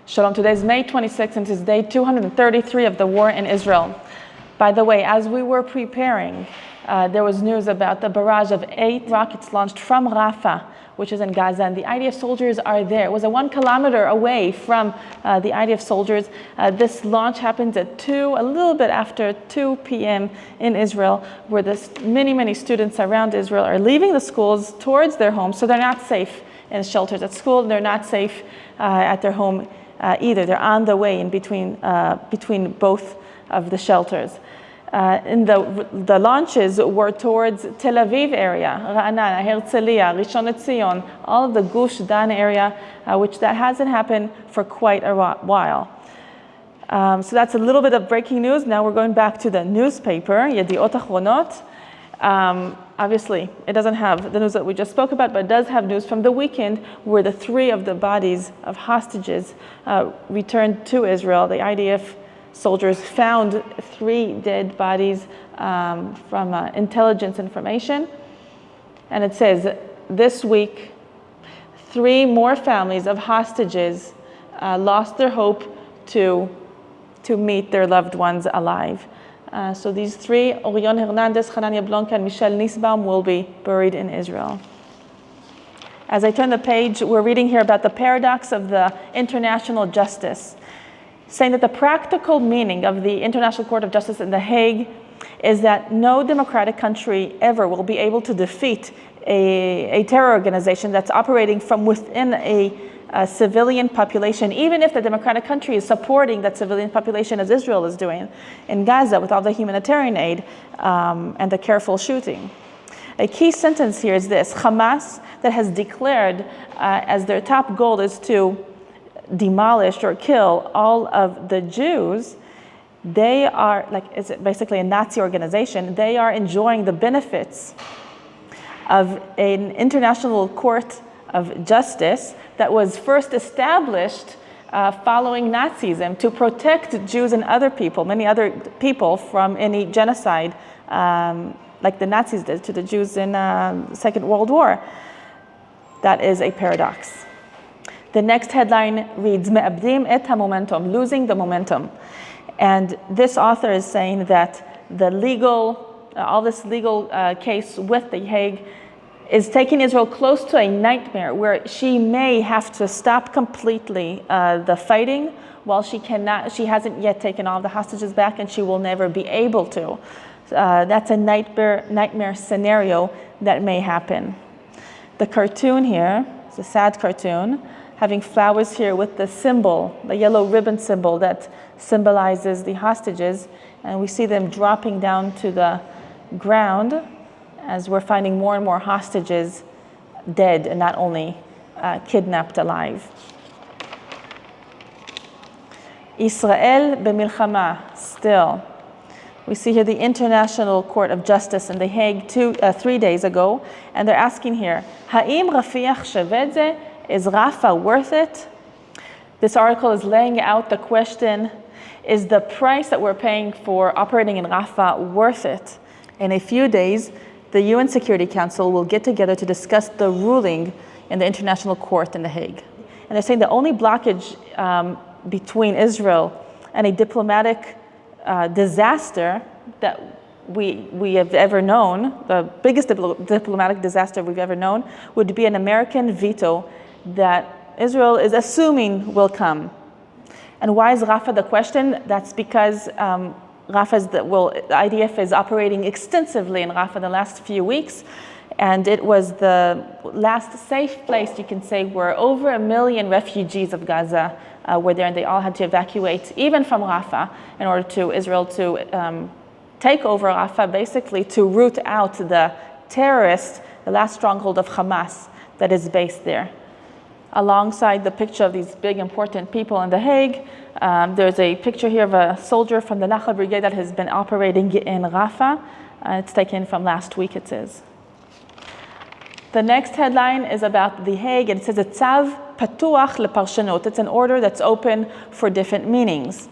Shalom, today is May 26th and it is day 233 of the war in Israel. By the way, as we were preparing, there was news about the barrage of 8 rockets launched from Rafah, which is in Gaza, and the IDF soldiers are there. It was 1 kilometer away from the IDF soldiers. This launch happens at a little bit after 2 p.m. in Israel, where many students around Israel are leaving the schools towards their homes, so they're not safe in shelters at school, and they're not safe at their home either. They're on the way in between both of the shelters. And the launches were towards Tel Aviv area, Ra'anana, Herzliya, Rishon LeZion, all of the Gush Dan area, which that hasn't happened for quite a while. So that's a little bit of breaking news. Now we're going back to the newspaper, Yediot Achronot. Obviously, it doesn't have the news that we just spoke about, but it does have news from the weekend where the 3 of the bodies of hostages returned to Israel. The IDF soldiers found 3 dead bodies from intelligence information. And it says, this week, 3 more families of hostages lost their hope to meet their loved ones alive. So these 3, Orion Hernandez, Hanania Blanca, and Michel Nisbaum, will be buried in Israel. As I turn the page, we're reading here about the paradox of the international justice, saying that the practical meaning of the International Court of Justice in The Hague is that no democratic country ever will be able to defeat a terror organization that's operating from within a civilian population, even if the democratic country is supporting that civilian population, as Israel is doing in Gaza with all the humanitarian aid and the careful shooting. A key sentence here is this: Hamas, that has declared as their top goal is to demolish or kill all of the Jews, they are, it's basically a Nazi organization, they are enjoying the benefits of an international court of justice that was first established following Nazism to protect Jews and many other people from any genocide like the Nazis did to the Jews in the Second World War. That is a paradox. The next headline reads, Me'abdim et ha-momentum, losing the momentum. And this author is saying that all this legal case with the Hague is taking Israel close to a nightmare where she may have to stop completely the fighting while she hasn't yet taken all the hostages back, and she will never be able to. That's a nightmare scenario that may happen. The cartoon here, it's a sad cartoon, having flowers here with the symbol, the yellow ribbon symbol that symbolizes the hostages, and we see them dropping down to the ground as we're finding more and more hostages dead and not only kidnapped alive. Israel b'milchama, still. We see here the International Court of Justice in The Hague 3 days ago, and they're asking here, Ha'im Rafiach shaved ze? Is Rafah worth it? This article is laying out the question, is the price that we're paying for operating in Rafah worth it? In a few days, the UN Security Council will get together to discuss the ruling in the International Court in The Hague. And they're saying the only blockage between Israel and a diplomatic disaster that we have ever known, the biggest diplomatic disaster we've ever known, would be an American veto that Israel is assuming will come. And why is Rafah the question? That's because the IDF is operating extensively in Rafah the last few weeks, and it was the last safe place, you can say, where over 1 million refugees of Gaza were there, and they all had to evacuate, even from Rafah, in order to Israel to take over Rafah, basically to root out the terrorists, the last stronghold of Hamas that is based there. Alongside the picture of these big important people in The Hague, there's a picture here of a soldier from the Nachal Brigade that has been operating in Rafah. It's taken from last week, it says. The next headline is about The Hague, and it says, Tzav patuach leparshanot. It's an order that's open for different meanings.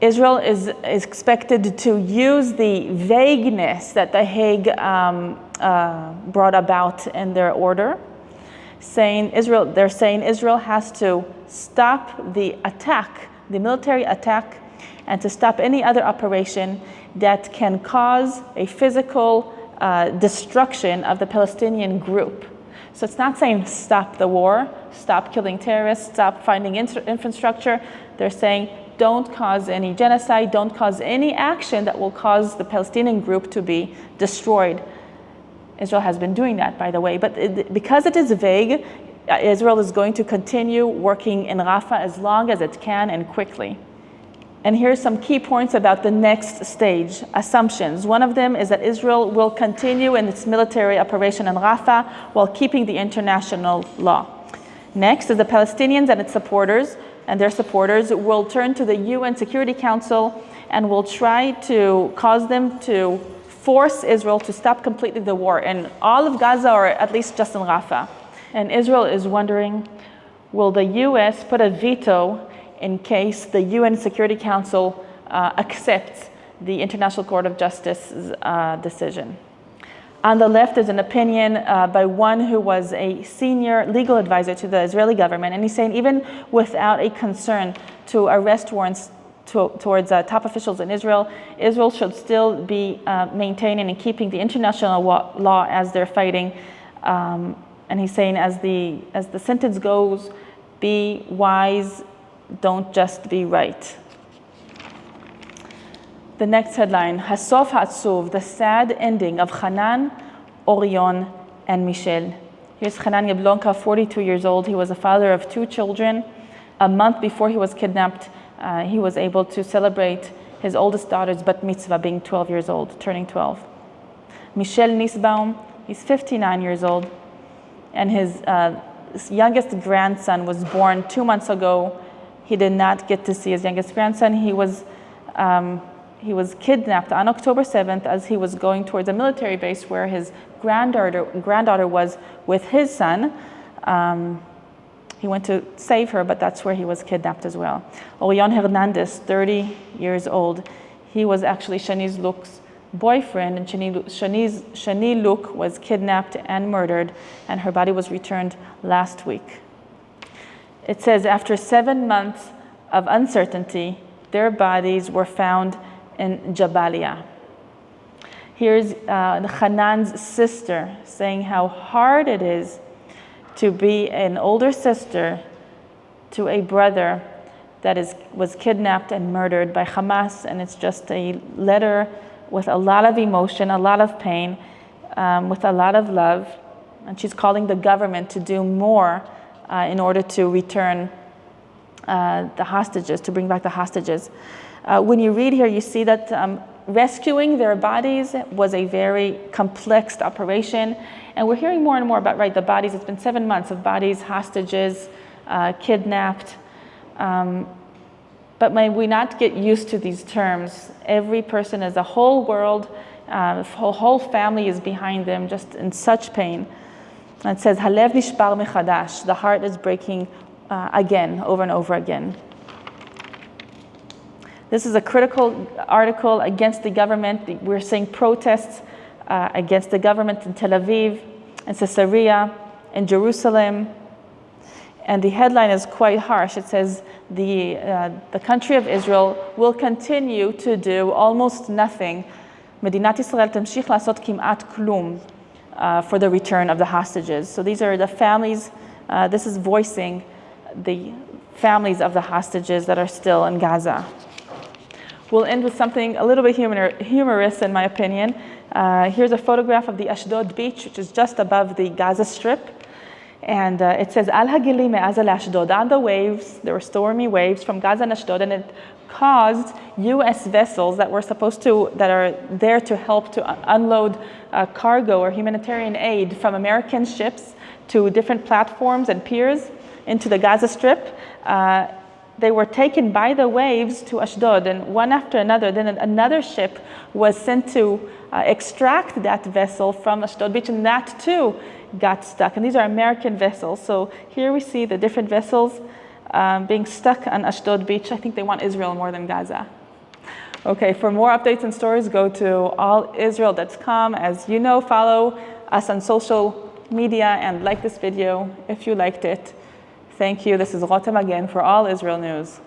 Israel is expected to use the vagueness that The Hague brought about in their order, they're saying Israel has to stop the attack, the military attack, and to stop any other operation that can cause a physical destruction of the Palestinian group. So it's not saying stop the war, stop killing terrorists, stop finding infrastructure. They're saying don't cause any genocide, don't cause any action that will cause the Palestinian group to be destroyed. Israel has been doing that, by the way, but because it is vague, Israel is going to continue working in Rafah as long as it can and quickly. And here's some key points about the next stage, assumptions. One of them is that Israel will continue in its military operation in Rafah while keeping the international law. Next is the Palestinians and their supporters will turn to the UN Security Council and will try to cause them to force Israel to stop completely the war in all of Gaza, or at least just in Rafah. And Israel is wondering, will the US put a veto in case the UN Security Council accepts the International Court of Justice's decision? On the left is an opinion by one who was a senior legal advisor to the Israeli government, and he's saying even without a concern to arrest warrants towards top officials in Israel, Israel should still be maintaining and keeping the international law as they're fighting. And he's saying, as the sentence goes, be wise, don't just be right. The next headline, Hasof Hatsuv, the sad ending of Hanan, Orion, and Michel. Here's Hanan Yablonka, 42 years old. He was a father of 2 children. A month before he was kidnapped, he was able to celebrate his oldest daughter's bat mitzvah, being 12 years old, turning 12. Michel Nisbaum, he's 59 years old, and his youngest grandson was born 2 months ago. He did not get to see his youngest grandson. He was kidnapped on October 7th as he was going towards a military base where his granddaughter was with his son. He went to save her, but that's where he was kidnapped as well. Orion Hernandez, 30 years old. He was actually Shani's Luke's boyfriend, and Shani Luke was kidnapped and murdered, and her body was returned last week. It says after 7 months of uncertainty, their bodies were found in Jabalia. Here's Hanan's sister saying how hard it is to be an older sister to a brother that was kidnapped and murdered by Hamas, and it's just a letter with a lot of emotion, a lot of pain, with a lot of love, and she's calling the government to do more in order to return the hostages, to bring back the hostages. When you read here, you see that rescuing their bodies was a very complex operation, and we're hearing more and more about the bodies. It's been 7 months of bodies, hostages, kidnapped. But may we not get used to these terms. Every person is a whole world, the whole family is behind them, just in such pain. And it says, Halev nishbar mechadash, the heart is breaking again, over and over again. This is a critical article against the government. We're seeing protests against the government in Tel Aviv, in Caesarea, in Jerusalem. And the headline is quite harsh. It says, the country of Israel will continue to do almost nothing. Medinat Israel tamshich lasot kimat klum, for the return of the hostages. So these are the families, this is voicing the families of the hostages that are still in Gaza. We'll end with something a little bit humorous, in my opinion. Here's a photograph of the Ashdod beach, which is just above the Gaza Strip. And it says, Al Hagili me'azal Ashdod. On the waves, there were stormy waves from Gaza and Ashdod, and it caused U.S. vessels that are there to help to unload cargo or humanitarian aid from American ships to different platforms and piers into the Gaza Strip. They were taken by the waves to Ashdod, and one after another, then another ship was sent to extract that vessel from Ashdod beach, and that too got stuck. And these are American vessels. So here we see the different vessels being stuck on Ashdod beach. I think they want Israel more than Gaza. Okay, for more updates and stories, go to allisrael.com. As you know, follow us on social media and like this video if you liked it. Thank you. This is Rotem Magen for All Israel News.